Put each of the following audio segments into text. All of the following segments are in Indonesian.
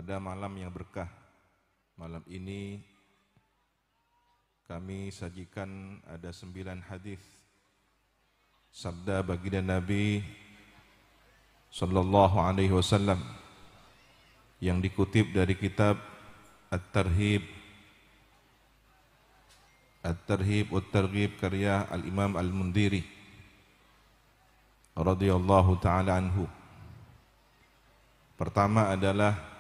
Pada malam yang berkah, malam ini kami sajikan ada 9 hadis sabda baginda Nabi sallallahu alaihi wasallam yang dikutip dari kitab At-Tarhib Wat-Targhib karya Al-Imam Al-Mundhiri radhiyallahu taala anhu. Pertama adalah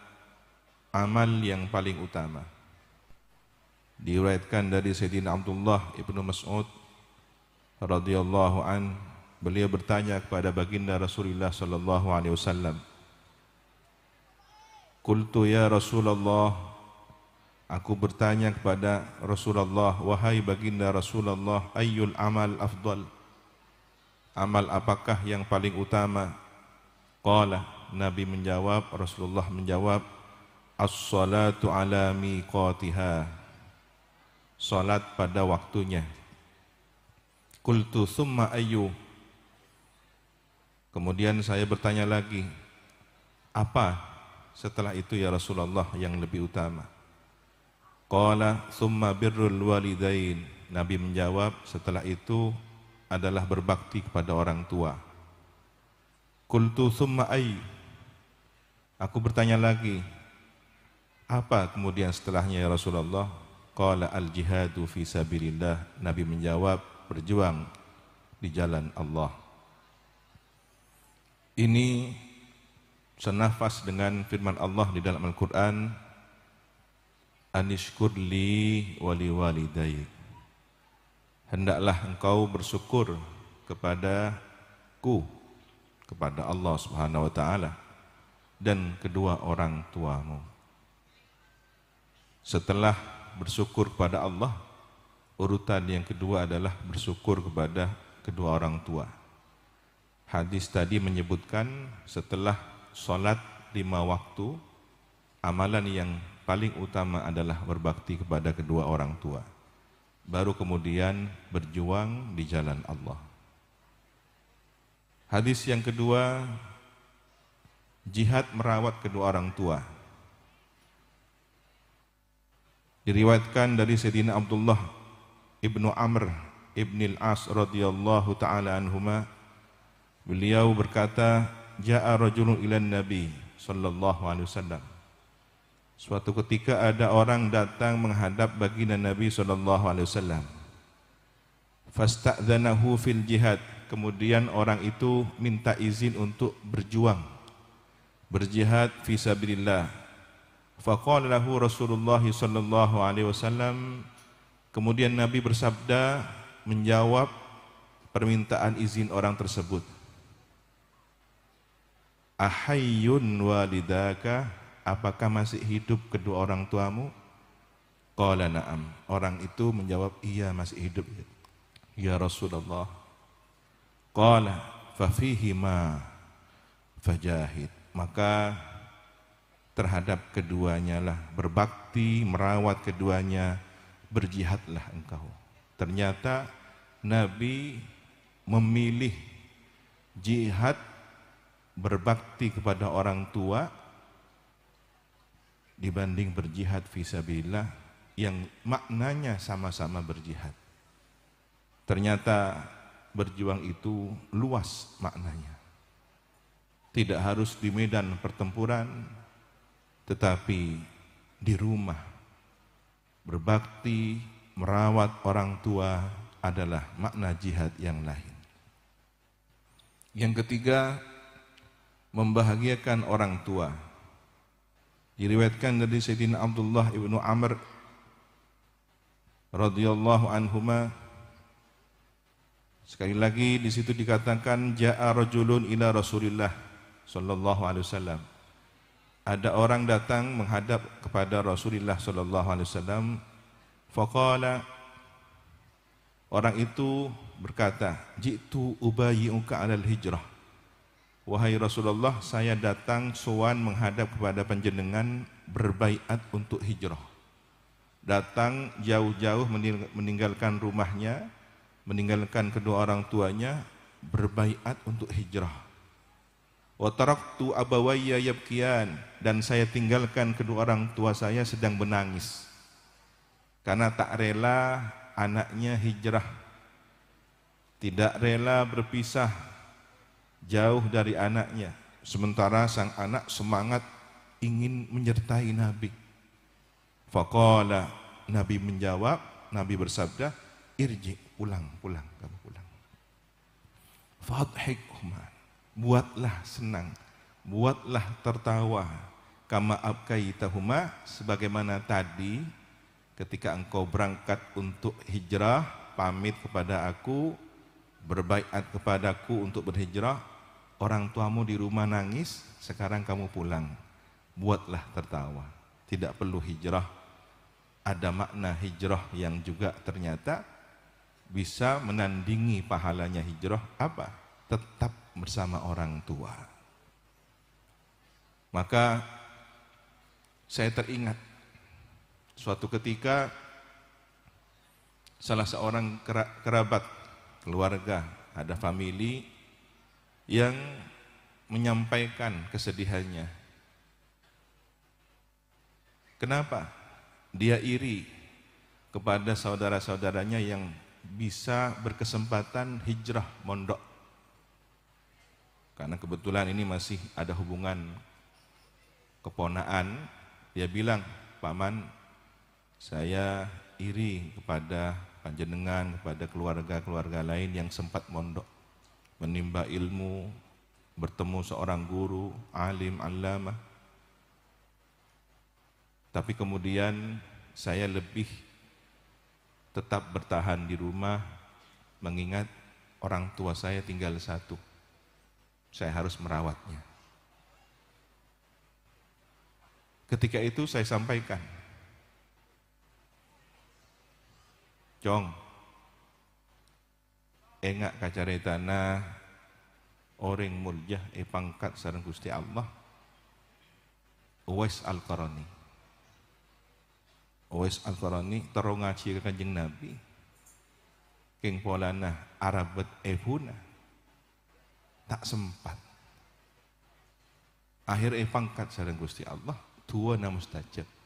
amal yang paling utama. Diriwayatkan dari Sayyidina Abdullah ibnu Mas'ud radhiyallahu an, beliau bertanya kepada baginda Rasulullah sallallahu alaihi wasallam, "Qultu ya Rasulullah," aku bertanya kepada Rasulullah, "Wahai baginda Rasulullah, ayyul amal afdal? Amal apakah yang paling utama?" Qala, Nabi menjawab, Rasulullah menjawab, "As-salatu ala miqatiha." Salat pada waktunya. Qultu summa ayyu? Kemudian saya bertanya lagi, apa setelah itu ya Rasulullah yang lebih utama? Qala summa birrul walidain. Nabi menjawab, setelah itu adalah berbakti kepada orang tua. Qultu summa ayyu? Aku bertanya lagi, apa kemudian setelahnya ya Rasulullah? Qala al-jihadu fi sabilillah. Nabi menjawab, berjuang di jalan Allah. Ini senafas dengan firman Allah di dalam Al-Quran, Anishkur li wali walidayk. Hendaklah engkau bersyukur kepadaku, kepada Allah Subhanahu wa ta'ala, dan kedua orang tuamu. Setelah bersyukur kepada Allah, urutan yang kedua adalah bersyukur kepada kedua orang tua. Hadis tadi menyebutkan setelah sholat 5 waktu, amalan yang paling utama adalah berbakti kepada kedua orang tua. Baru kemudian berjuang di jalan Allah. Hadis yang kedua, jihad merawat kedua orang tua. Diriwayatkan dari Sayyidina Abdullah ibnu Amr ibn al-As radhiyallahu ta'ala anhuma, beliau berkata, "Ja'a rajulun ilan Nabi sallallahu alaihi wasallam." Suatu ketika ada orang datang menghadap baginda Nabi sallallahu alaihi wasallam. Fasta'dzanahu fil jihad. Kemudian orang itu minta izin untuk berjihad fi sabilillah. Faqala lahu Rasulullah sallallahu alaihi wasallam, kemudian Nabi bersabda menjawab permintaan izin orang tersebut, "Ahayyun walidaka?" Apakah masih hidup kedua orang tuamu? Qala na'am. Orang itu menjawab, iya masih hidup ya Rasulullah. Qala fa fihi ma fajahid. Maka terhadap keduanya lah berbakti, merawat keduanya, berjihadlah engkau. Ternyata Nabi memilih jihad, berbakti kepada orang tua dibanding berjihad fisabilillah yang maknanya sama-sama berjihad. Ternyata berjuang itu luas maknanya. Tidak harus di medan pertempuran, tetapi di rumah. Berbakti, merawat orang tua adalah makna jihad yang lain. Yang ketiga, membahagiakan orang tua. Diriwayatkan dari Sayyidina Abdullah ibnu Amr radhiyallahu anhuma, sekali lagi di situ dikatakan, ja'a rajulun ila Rasulillah sallallahu alaihi wasallam. Ada orang datang menghadap kepada Rasulullah sallallahu alaihi wasallam. Faqala, orang itu berkata, "Jitu ubayyi'uka 'alal hijrah." Wahai Rasulullah, saya datang sowan menghadap kepada panjenengan berbaiat untuk hijrah. Datang jauh-jauh meninggalkan rumahnya, meninggalkan kedua orang tuanya, berbaiat untuk hijrah. Wa taraktu abawayya yabkiyan, dan saya tinggalkan kedua orang tua saya sedang menangis karena tak rela anaknya hijrah, tidak rela berpisah jauh dari anaknya, sementara sang anak semangat ingin menyertai Nabi. Faqala, Nabi menjawab, Nabi bersabda, irji, pulang kamu pulang. Fadhikhuma, buatlah senang, buatlah tertawa, kama abkaitahuma, sebagaimana tadi ketika engkau berangkat untuk hijrah, pamit kepada aku, berbaiat kepadaku untuk berhijrah, orang tuamu di rumah nangis, sekarang kamu pulang, buatlah tertawa. Tidak perlu hijrah. Ada makna hijrah yang juga ternyata bisa menandingi pahalanya hijrah, apa? Tetap bersama orang tua. Maka saya teringat suatu ketika salah seorang kerabat keluarga, ada famili yang menyampaikan kesedihannya. Kenapa? Dia iri kepada saudara-saudaranya yang bisa berkesempatan hijrah mondok. Karena kebetulan ini masih ada hubungan keponaan, dia bilang, paman, saya iri kepada panjenengan, kepada keluarga-keluarga lain yang sempat mondok, menimba ilmu, bertemu seorang guru, alim, allamah. Tapi kemudian saya lebih tetap bertahan di rumah, mengingat orang tua saya tinggal satu. Saya harus merawatnya. Ketika itu saya sampaikan, Jong, engak kacaretana orang muljah pangkat sareng Gusti Allah, Uwais Al-Qarani. Uwais Al-Qarani terus ngaji ke Kanjeng Nabi, king polana Arabet ehuna, tak sempat. Akhir pangkat sareng Gusti Allah, tua na mustajab.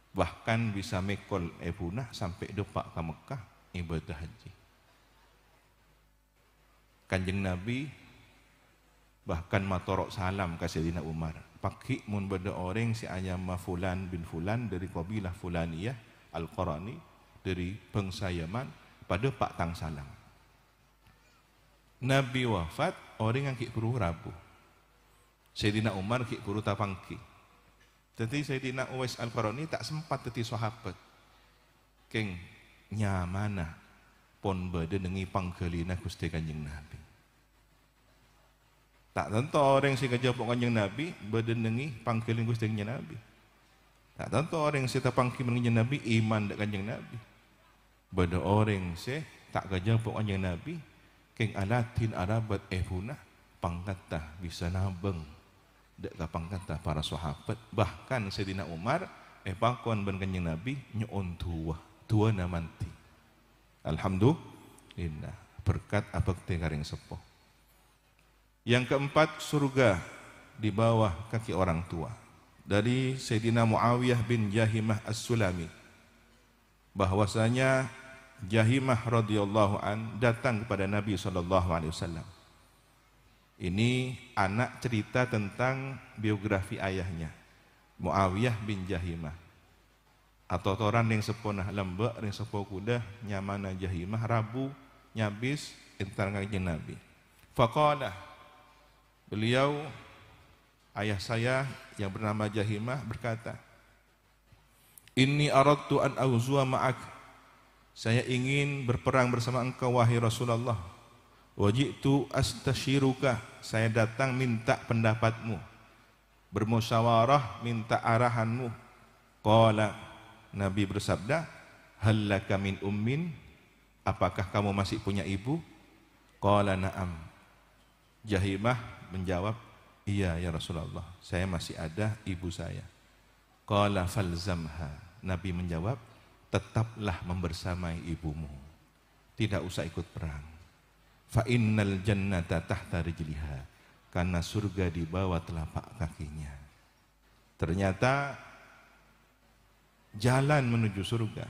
Bahkan bisa mekol ehuna sampai depak ke Mekah ibadah haji. Kanjeng Nabi bahkan matorok salam ke Sayyidina Umar. Pakhi mun beda orang si ayama fulan bin fulan dari kabilah fulaniyah Al-Qarani dari bangsa Yaman pada Pak Tang salam. Nabi wafat, orang yang ki kuru rabu. Sayyidina Umar ki kuru tapangki. Jadi Sayyidina Uwais Al-Qarani tak sempat teti sahabat. Keng nyamana pon beda dengi panggelina Gusti Kanjeng Nabi. Tak tentu orang si kejapuk Kanjeng Nabi berdenengi pangkilin Gusti Kanjeng Nabi. Tak tentu orang si tapangki Kanjeng Nabi iman dek Kanjeng Nabi. Beda orang si tak kejapuk Kanjeng Nabi keng alatin arabat ehuna pangkatah bisa nabeng dek ka pangkatah para sahabat. Bahkan Sayyidina Umar pakon ben Kanjeng Nabi nyoon tua namanti. Alhamdulillah berkat abekte karing sepuh. Yang keempat, surga di bawah kaki orang tua. Dari Sayyidina Muawiyah bin Jahimah As-Sulami, bahwasanya Jahimah radhiyallahu an datang kepada Nabi SAW. Ini anak cerita tentang biografi ayahnya, Muawiyah bin Jahimah. Atau toran yang seponah lembek, yang sepo kuda, nyamana Jahimah, rabu, nyabis, entar Kanjeng Nabi. Faqalah, beliau, ayah saya yang bernama Jahimah berkata, Inni aradtu an auzuwa ma'ak. Saya ingin berperang bersama engkau wahai Rasulullah. Wajitu astasyiruka. Saya datang minta pendapatmu. Bermusyawarah minta arahanmu. Qala, Nabi bersabda, hallaka min ummin? Apakah kamu masih punya ibu? Qala na'am. Jahimah menjawab, iya ya Rasulullah, saya masih ada ibu saya. Qala falzamha. Nabi menjawab, tetaplah membersamai ibumu, tidak usah ikut perang. Fa innal jannata tahta rijliha. karena surga di bawah telapak kakinya. Ternyata jalan menuju surga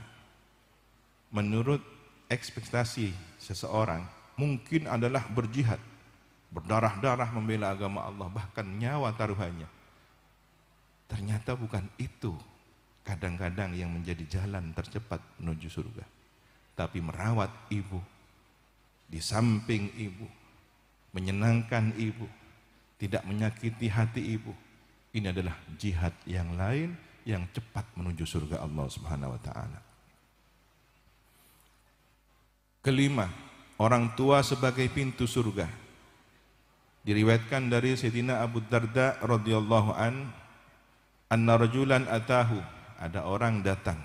menurut ekspektasi seseorang mungkin adalah berjihad, berdarah-darah membela agama Allah, bahkan nyawa taruhannya. Ternyata bukan itu kadang-kadang yang menjadi jalan tercepat menuju surga, tapi merawat ibu, di samping ibu, menyenangkan ibu, tidak menyakiti hati ibu. Ini adalah jihad yang lain yang cepat menuju surga Allah Subhanahu wa taala. Kelima, orang tua sebagai pintu surga. Diriwayatkan dari Sayyidina Abu Darda radhiyallahu anna rajulan atahu, ada orang datang.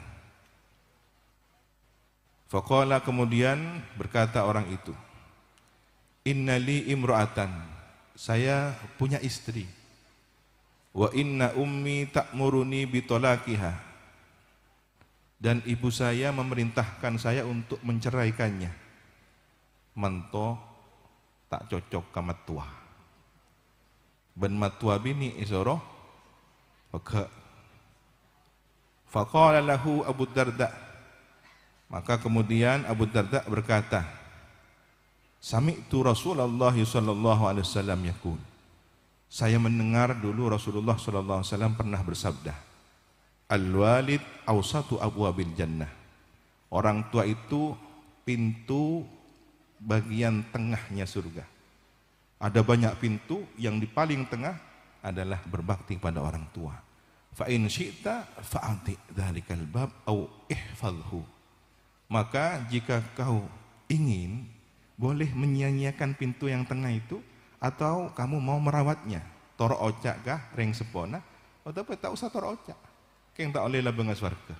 Faqala, kemudian berkata orang itu, innali imra'atan, saya punya istri. Wa inna ummi ta'muruni bitolakiha, dan ibu saya memerintahkan saya untuk menceraikannya. Manto tak cocok ke matua. Ben matua bini isoroh maka faqala lahu Abu Darda, maka kemudian Abu Darda berkata, sami'tu Rasulullah sallallahu alaihi wasallam yaqul, saya mendengar dulu Rasulullah sallallahu alaihi wasallam pernah bersabda, al-walid awsatu abwabil jannah, orang tua itu pintu bagian tengahnya surga. Ada banyak pintu, yang di paling tengah adalah berbakti pada orang tua. Fa in syi'ta fa'ati dzalikal bab au ihfazhu, maka jika kau ingin boleh menyia-nyiakan pintu yang tengah itu, atau kamu mau merawatnya. Toro ocak kah reng sepona, atau tak usah toro ocak, keng tak oleh lah bengas warga.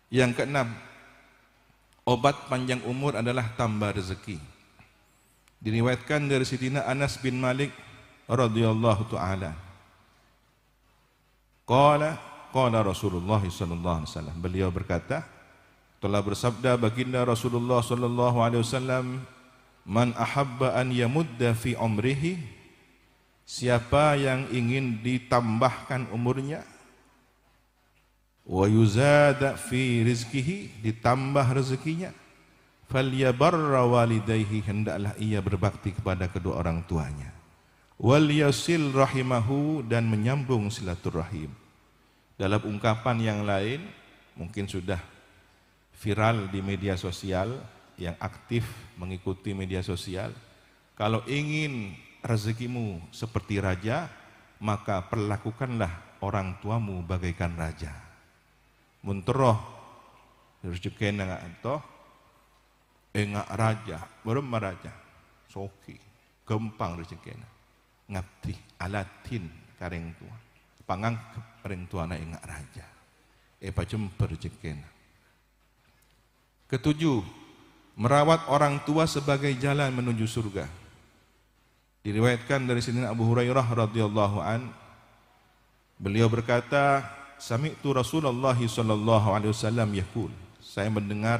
Yang keenam, obat panjang umur adalah tambah rezeki. Diriwayatkan dari Sayyidina Anas bin Malik radhiyallahu taala, qala Rasulullah sallallahu alaihi wasallam, beliau berkata, telah bersabda baginda Rasulullah sallallahu alaihi wasallam, man ahabba an yamudda fi umrihi, siapa yang ingin ditambahkan umurnya, wa yuzada fi rizkihi, ditambah rezekinya, falyabarra walidayhi, hendaklah ia berbakti kepada kedua orang tuanya, wal yasil rahimahu, dan menyambung silaturahim. Dalam ungkapan yang lain, mungkin sudah viral di media sosial, yang aktif mengikuti media sosial, kalau ingin rezekimu seperti raja, maka perlakukanlah orang tuamu bagaikan raja. Munteroh rezeki nggak toh enggak raja, belum raja, soki gempang rezeki ngabdi alatin kareng tua, pangangkep kareng tua na enggak raja, pacem rezeki. Ketujuh, merawat orang tua sebagai jalan menuju surga. Diriwayatkan dari Sayyidina Abu Hurairah radhiyallahu an, beliau berkata, sami'tu Rasulullah sallallahu alaihi wasallam yaqul, saya mendengar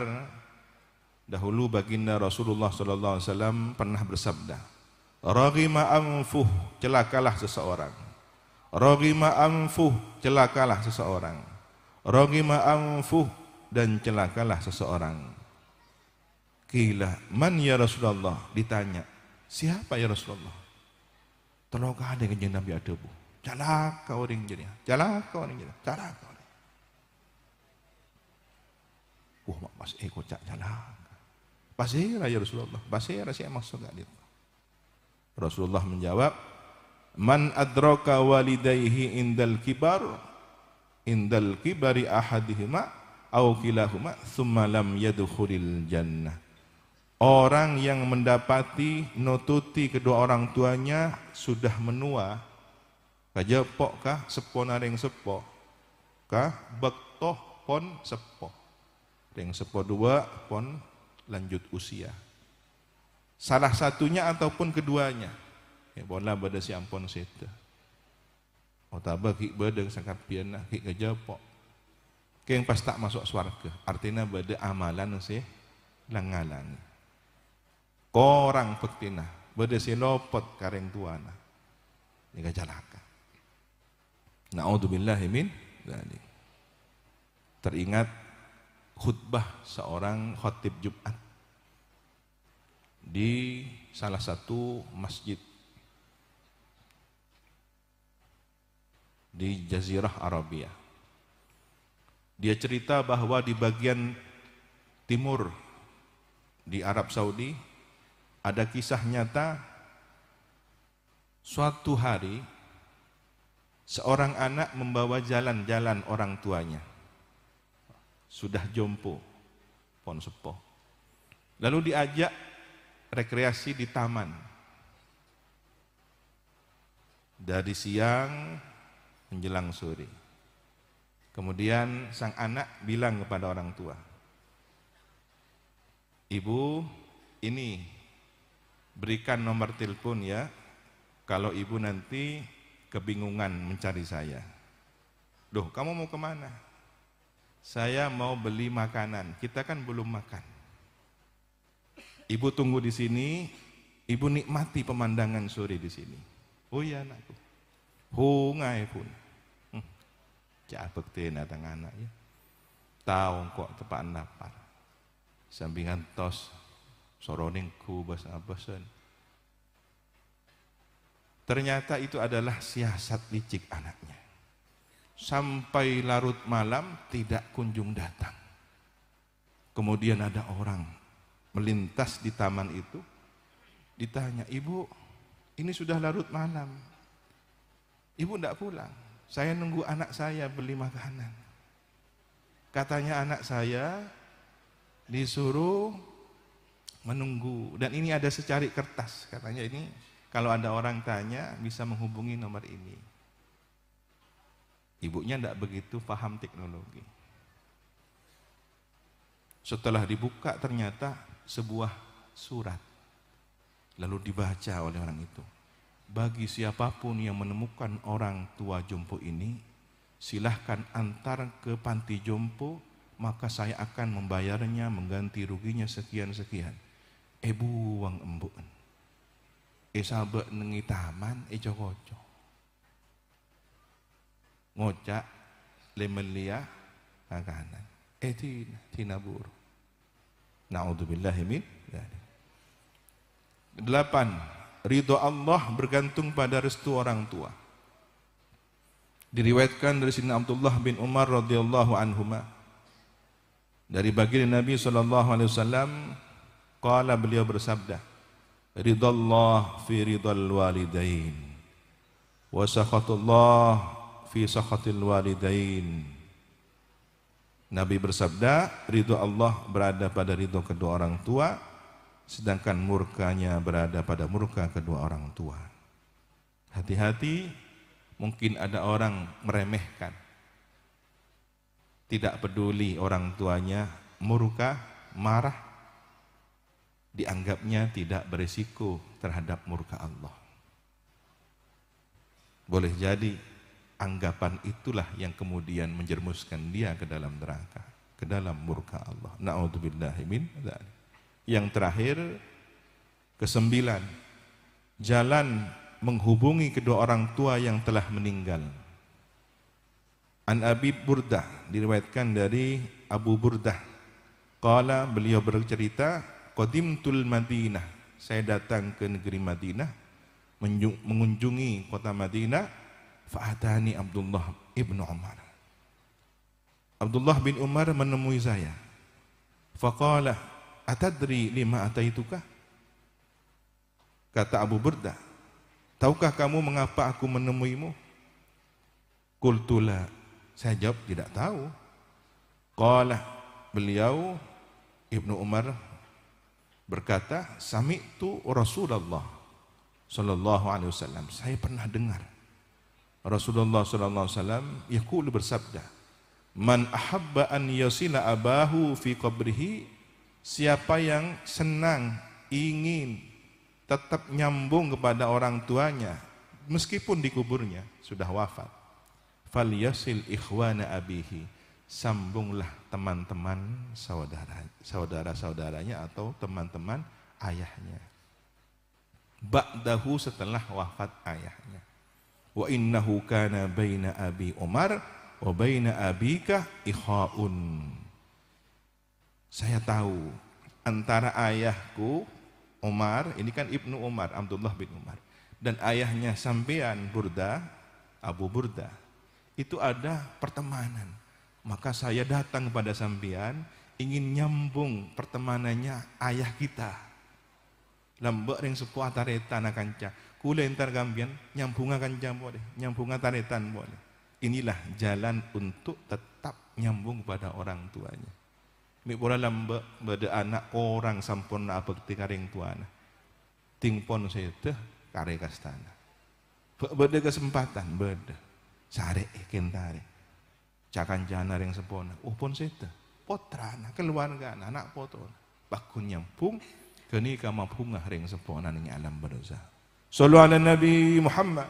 dahulu baginda Rasulullah sallallahu alaihi wasallam pernah bersabda, raghima anfuh, celakalah seseorang. Raghima anfuh, celakalah seseorang. Raghima anfuh, dan celakalah seseorang. Qila man ya Rasulullah, ditanya, siapa ya Rasulullah? Tolong ada yang Nabi ada bu, celaka orang jadi, celaka orang jadi, celaka orang. Mas kocak celaka. Pasira ya Rasulullah, pasira sih maksud gak itu. Rasulullah menjawab, man adraka walidayhi indal kibari ahadihima au kilahuma thumma lam yadkhulil jannah. Orang yang mendapati nututi kedua orang tuanya sudah menua, kajepok kah sepona ring sepo kah bektoh pon sepo ring sepo dua pon lanjut usia, salah satunya ataupun keduanya, bola pada si ampon seta otaba ki badeng sangkat piana ki kajepok keng pas tak masuk swarga, artinya bade amalan sih langalangi. Korang bektina berdesi lopot kareng tuana. Ini kajalaka. Na'udzubillahi min dzalik. Teringat khutbah seorang khatib Jumat di salah satu masjid di Jazirah Arabia. Dia cerita bahwa di bagian timur di Arab Saudi ada kisah nyata suatu hari seorang anak membawa jalan-jalan orang tuanya. Sudah jompo, pon sepoh. Lalu diajak rekreasi di taman. Dari siang menjelang sore. Kemudian sang anak bilang kepada orang tua, "Ibu, ini berikan nomor telepon ya, kalau ibu nanti kebingungan mencari saya." "Loh, kamu mau kemana?" "Saya mau beli makanan, kita kan belum makan. Ibu tunggu di sini, ibu nikmati pemandangan sore di sini." "Oh iya anakku." Hungai pun. Cak bekti datang anak ya. Tahu kok tepaan lapar. Sampingan tos soroning kubas abasan. Ternyata itu adalah siasat licik anaknya. Sampai larut malam tidak kunjung datang. Kemudian ada orang melintas di taman itu, ditanya, "Ibu, ini sudah larut malam. Ibu tidak pulang. Saya nunggu anak saya beli makanan." Katanya anak saya disuruh menunggu. Dan ini ada secari kertas. Katanya ini kalau ada orang tanya bisa menghubungi nomor ini. Ibunya tidak begitu paham teknologi. Setelah dibuka ternyata sebuah surat. Lalu dibaca oleh orang itu. "Bagi siapapun yang menemukan orang tua jompo ini, silahkan antar ke panti jompo, maka saya akan membayarnya, mengganti ruginya sekian-sekian." Ebu wang embun. Sabe nengi taman, cokoco. Ngocak, lemelia, makanan. Tina buru. Na'udzubillahi min dzalik. 8. Ridho Allah bergantung pada restu orang tua. Diriwayatkan dari Sayyidina Abdullah bin Umar radhiyallahu anhuma, dari baginda Nabi sallallahu alaihi wasallam, qala, beliau bersabda, "Ridallah fi ridal walidain wa sakhatullah fi sakhatil walidain." Nabi bersabda, ridho Allah berada pada ridho kedua orang tua, sedangkan murkanya berada pada murka kedua orang tua. Hati-hati, mungkin ada orang meremehkan, tidak peduli orang tuanya murka, marah, dianggapnya tidak berisiko terhadap murka Allah. Boleh jadi anggapan itulah yang kemudian menjermuskan dia ke dalam neraka, ke dalam murka Allah. Na'udzubillahi min dzalik. Yang terakhir, 9, jalan menghubungi kedua orang tua yang telah meninggal. An Abi Burdah, diriwayatkan dari Abu Burdah, qala, beliau bercerita, qadimtul Madinah, saya datang ke negeri Madinah, mengunjungi kota Madinah, fa'atani Abdullah ibnu Umar. Abdullah bin Umar menemui saya. Faqala, atadri lima ataituka? Kata Abu Burdah, tahukah kamu mengapa aku menemuimu? Qultula, saya jawab tidak tahu. Qala, beliau Ibnu Umar berkata, sami'tu Rasulullah sallallahu alaihi wasallam, saya pernah dengar Rasulullah sallallahu alaihi wasallam yaqulu, bersabda, man ahabba an yasila abahu fi qabrihi, siapa yang senang ingin tetap nyambung kepada orang tuanya meskipun di kuburnya sudah wafat, falyasil ikhwana abihi, sambunglah teman-teman saudara-saudaranya atau teman-teman ayahnya. ba'dahu setelah wafat ayahnya. Wa innahu kana baina abi Umar wa baina abika ikhaun. Saya tahu antara ayahku Umar, ini kan Ibnu Umar, Abdullah bin Umar, dan ayahnya sampean Burda, Abu Burda, itu ada pertemanan. Maka saya datang kepada sampean ingin nyambung pertemanannya ayah kita. Lambek ring sepuh taretan kanca. Kula entar gambian nyambung kanca boleh, nyambung taretan boleh. Inilah jalan untuk tetap nyambung pada orang tuanya. Mipura lambek beda anak orang sampurna bekti karing tuana. Tingpon saya teh kare kastana. Beda kesempatan beda. Sare kentare. Cakan jana ring sepona. Pon saya teh potrana keluarga anak poto. Bakun nyambung kini kama bunga ring sepona ning alam barzah. Sallu ala Nabi Muhammad.